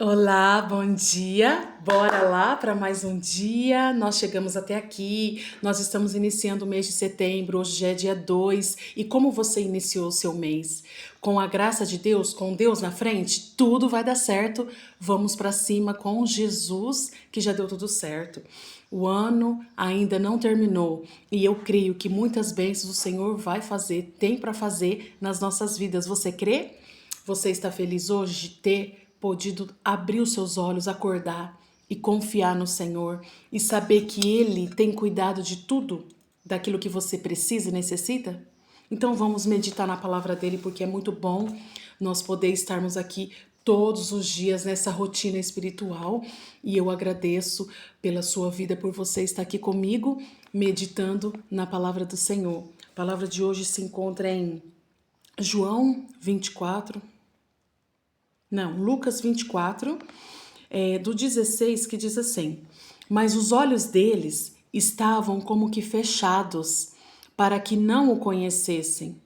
Olá, bom dia. Bora lá para mais um dia. Nós chegamos até aqui. Nós estamos iniciando o mês de setembro. Hoje já é dia 2. E como você iniciou o seu mês? Com a graça de Deus, com Deus na frente, tudo vai dar certo. Vamos para cima com Jesus, que já deu tudo certo. O ano ainda não terminou e eu creio que muitas bênçãos o Senhor vai fazer, tem para fazer nas nossas vidas. Você crê? Você está feliz hoje de ter podido abrir os seus olhos, acordar e confiar no Senhor e saber que Ele tem cuidado de tudo, daquilo que você precisa e necessita? Então vamos meditar na palavra dele, porque é muito bom nós poder estarmos aqui todos os dias nessa rotina espiritual. E eu agradeço pela sua vida, por você estar aqui comigo, meditando na palavra do Senhor. A palavra de hoje se encontra em João 24, não, Lucas 24, do 16, que diz assim: Mas os olhos deles estavam como que fechados, para que não o conhecessem.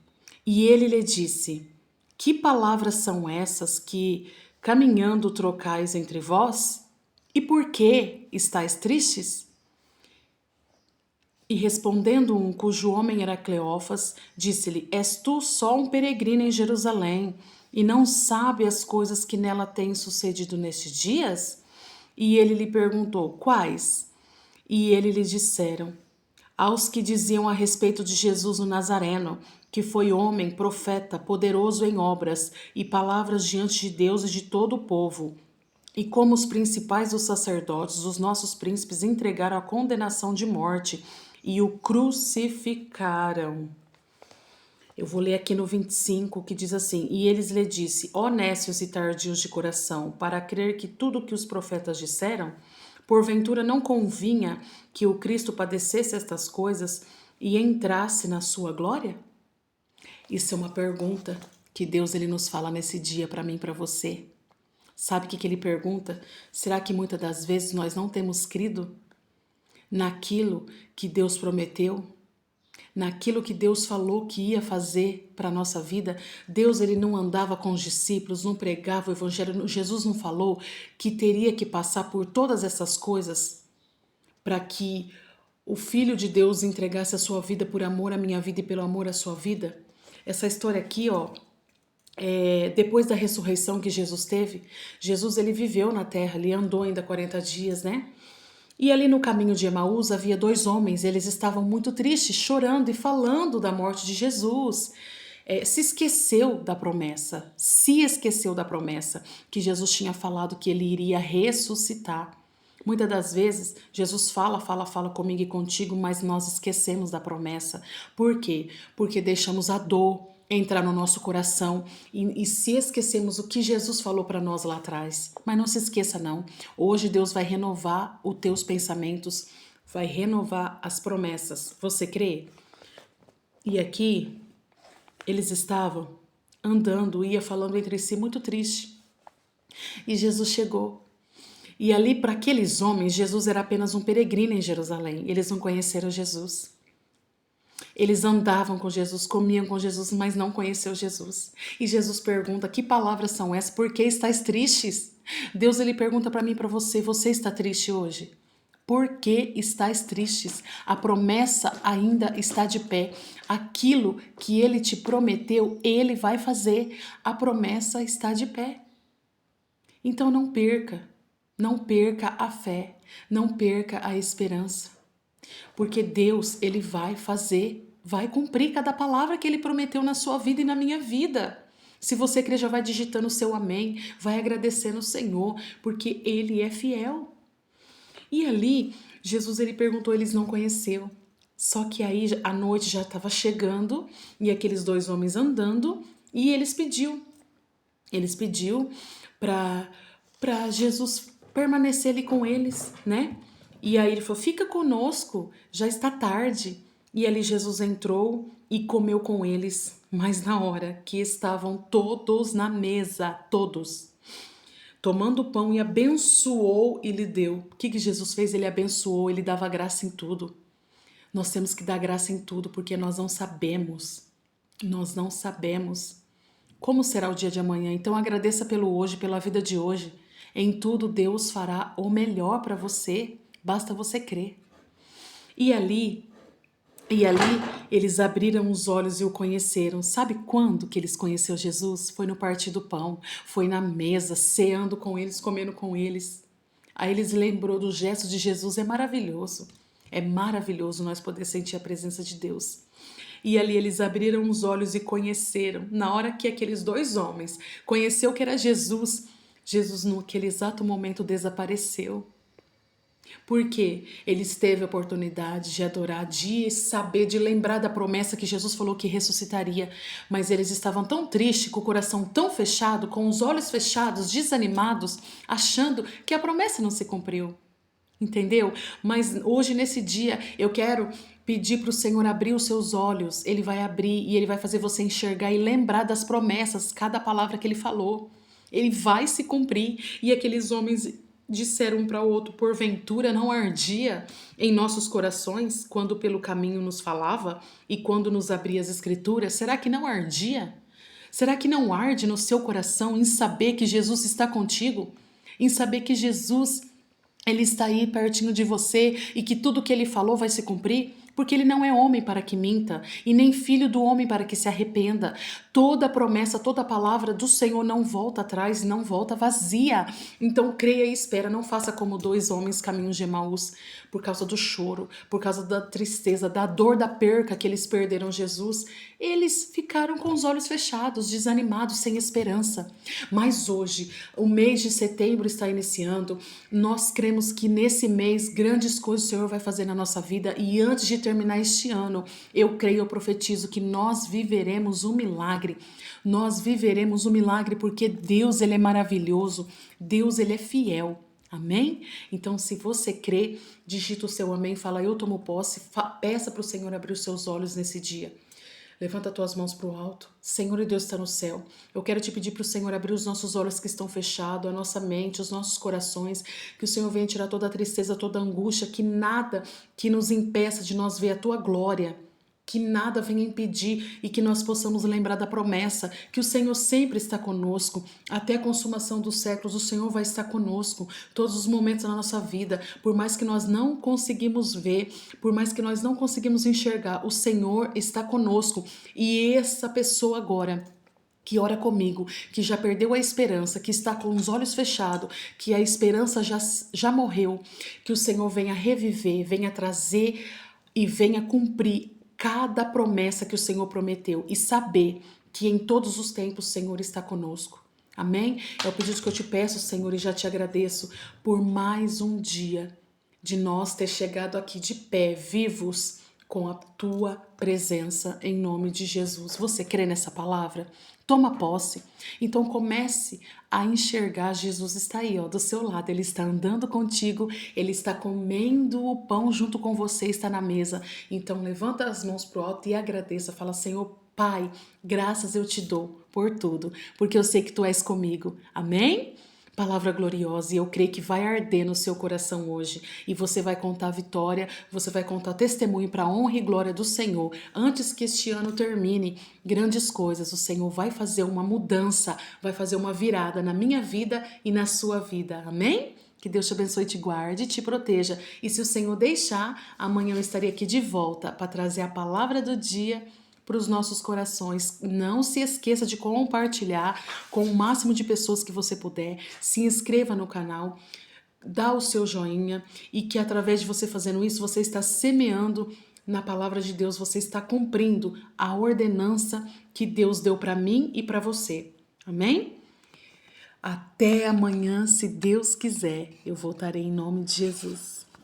E ele lhe disse: Que palavras são essas que, caminhando, trocais entre vós? E por que estáis tristes? E respondendo um, cujo homem era Cleófas, disse-lhe: És tu só um peregrino em Jerusalém, e não sabe as coisas que nela têm sucedido nestes dias? E ele lhe perguntou: Quais? E ele lhe disseram: Aos que diziam a respeito de Jesus o Nazareno, que foi homem, profeta, poderoso em obras e palavras diante de Deus e de todo o povo. E como os principais dos sacerdotes, os nossos príncipes entregaram a condenação de morte e o crucificaram. Eu vou ler aqui no 25, que diz assim: E eles lhe disse: Ó nécios e tardios de coração, para crer que tudo o que os profetas disseram, porventura não convinha que o Cristo padecesse estas coisas e entrasse na sua glória? Isso é uma pergunta que Deus ele nos fala nesse dia para mim e para você. Sabe o que ele pergunta? Será que muitas das vezes nós não temos crido naquilo que Deus prometeu? Naquilo que Deus falou que ia fazer para a nossa vida? Deus ele não andava com os discípulos, não pregava o evangelho. Jesus não falou que teria que passar por todas essas coisas para que o Filho de Deus entregasse a sua vida por amor à minha vida e pelo amor à sua vida? Essa história aqui, ó, depois da ressurreição que Jesus teve, Jesus ele viveu na terra, ele andou ainda 40 dias, né? E ali no caminho de Emaús havia dois homens, eles estavam muito tristes, chorando e falando da morte de Jesus. Se esqueceu da promessa, que Jesus tinha falado que ele iria ressuscitar. Muitas das vezes, Jesus fala comigo e contigo, mas nós esquecemos da promessa. Por quê? Porque deixamos a dor entrar no nosso coração e se esquecemos o que Jesus falou para nós lá atrás. Mas não se esqueça não, hoje Deus vai renovar os teus pensamentos, vai renovar as promessas. Você crê? E aqui, eles estavam andando, ia falando entre si muito triste. E Jesus chegou. E ali, para aqueles homens, Jesus era apenas um peregrino em Jerusalém. Eles não conheceram Jesus. Eles andavam com Jesus, comiam com Jesus, mas não conheceu Jesus. E Jesus pergunta: que palavras são essas? Por que estáis tristes? Deus ele pergunta para mim e para você: você está triste hoje? Por que estáis tristes? A promessa ainda está de pé. Aquilo que ele te prometeu, ele vai fazer. A promessa está de pé. Então não perca a fé, não perca a esperança, porque Deus, ele vai fazer, vai cumprir cada palavra que ele prometeu na sua vida e na minha vida. Se você crer, já vai digitando o seu amém, vai agradecendo o Senhor, porque ele é fiel. E ali, Jesus, ele perguntou, eles não conheceu. Só que aí a noite já estava chegando e aqueles dois homens andando e eles pediu para Jesus permanecer ali com eles, né? E aí ele falou: fica conosco, já está tarde. E ali Jesus entrou e comeu com eles, mas na hora que estavam todos na mesa, todos, tomando o pão e abençoou e lhe deu. O que Jesus fez? Ele abençoou, ele dava graça em tudo. Nós temos que dar graça em tudo, porque nós não sabemos. Nós não sabemos como será o dia de amanhã. Então agradeça pelo hoje, pela vida de hoje. Em tudo Deus fará o melhor para você, basta você crer. E ali eles abriram os olhos e o conheceram. Sabe quando que eles conheceram Jesus? Foi no partir do pão, foi na mesa, ceando com eles, comendo com eles. Aí eles lembrou do gesto de Jesus, é maravilhoso nós poder sentir a presença de Deus. E ali eles abriram os olhos e conheceram. Na hora que aqueles dois homens conheceu que era Jesus, Jesus naquele exato momento desapareceu. Porque eles teve a oportunidade de adorar, de saber, de lembrar da promessa que Jesus falou que ressuscitaria, mas eles estavam tão tristes, com o coração tão fechado, com os olhos fechados, desanimados, achando que a promessa não se cumpriu. Entendeu? Mas hoje, nesse dia, eu quero pedir para o Senhor abrir os seus olhos. Ele vai abrir e Ele vai fazer você enxergar e lembrar das promessas, cada palavra que Ele falou. Ele vai se cumprir. E aqueles homens disseram um para o outro: porventura não ardia em nossos corações quando pelo caminho nos falava e quando nos abria as escrituras? Será que não ardia? Será que não arde no seu coração em saber que Jesus está contigo? Em saber que Jesus, Ele está aí pertinho de você e que tudo que Ele falou vai se cumprir? Porque Ele não é homem para que minta e nem filho do homem para que se arrependa. Toda promessa, toda palavra do Senhor não volta atrás, não volta vazia. Então creia e espera, não faça como dois homens caminhos de Emaús, por causa do choro, por causa da tristeza, da dor da perca que eles perderam Jesus. Eles ficaram com os olhos fechados, desanimados, sem esperança. Mas hoje, o mês de setembro está iniciando. Nós cremos que nesse mês grandes coisas o Senhor vai fazer na nossa vida, e antes de terminar este ano, eu creio, eu profetizo que nós viveremos um milagre. Nós viveremos um milagre porque Deus, Ele é maravilhoso. Deus, Ele é fiel. Amém? Então, se você crê, digita o seu amém, fala: eu tomo posse, peça para o Senhor abrir os seus olhos nesse dia. Levanta as tuas mãos para o alto. Senhor e Deus está no céu. Eu quero te pedir para o Senhor abrir os nossos olhos que estão fechados, a nossa mente, os nossos corações, que o Senhor venha tirar toda a tristeza, toda a angústia, que nada que nos impeça de nós ver a tua glória, que nada venha impedir e que nós possamos lembrar da promessa que o Senhor sempre está conosco, até a consumação dos séculos o Senhor vai estar conosco, todos os momentos da nossa vida, por mais que nós não conseguimos ver, por mais que nós não conseguimos enxergar, o Senhor está conosco. E essa pessoa agora que ora comigo, que já perdeu a esperança, que está com os olhos fechados, que a esperança já morreu, que o Senhor venha reviver, venha trazer e venha cumprir cada promessa que o Senhor prometeu e saber que em todos os tempos o Senhor está conosco. Amém? É o pedido que eu te peço, Senhor, e já te agradeço por mais um dia de nós ter chegado aqui de pé, vivos, com a tua presença, em nome de Jesus. Você crê nessa palavra? Toma posse. Então comece a enxergar. Jesus está aí, ó, do seu lado. Ele está andando contigo, ele está comendo o pão junto com você, está na mesa. Então levanta as mãos pro alto e agradeça. Fala: Senhor, Pai, graças eu te dou por tudo, porque eu sei que tu és comigo. Amém? Palavra gloriosa, e eu creio que vai arder no seu coração hoje, e você vai contar a vitória, você vai contar testemunho para a honra e glória do Senhor. Antes que este ano termine, grandes coisas, o Senhor vai fazer uma mudança, vai fazer uma virada na minha vida e na sua vida. Amém? Que Deus te abençoe, te guarde e te proteja. E se o Senhor deixar, amanhã eu estarei aqui de volta para trazer a palavra do dia para os nossos corações. Não se esqueça de compartilhar com o máximo de pessoas que você puder. Se inscreva no canal, dá o seu joinha, e que através de você fazendo isso, você está semeando na palavra de Deus, você está cumprindo a ordenança que Deus deu para mim e para você. Amém? Até amanhã, se Deus quiser, eu voltarei em nome de Jesus.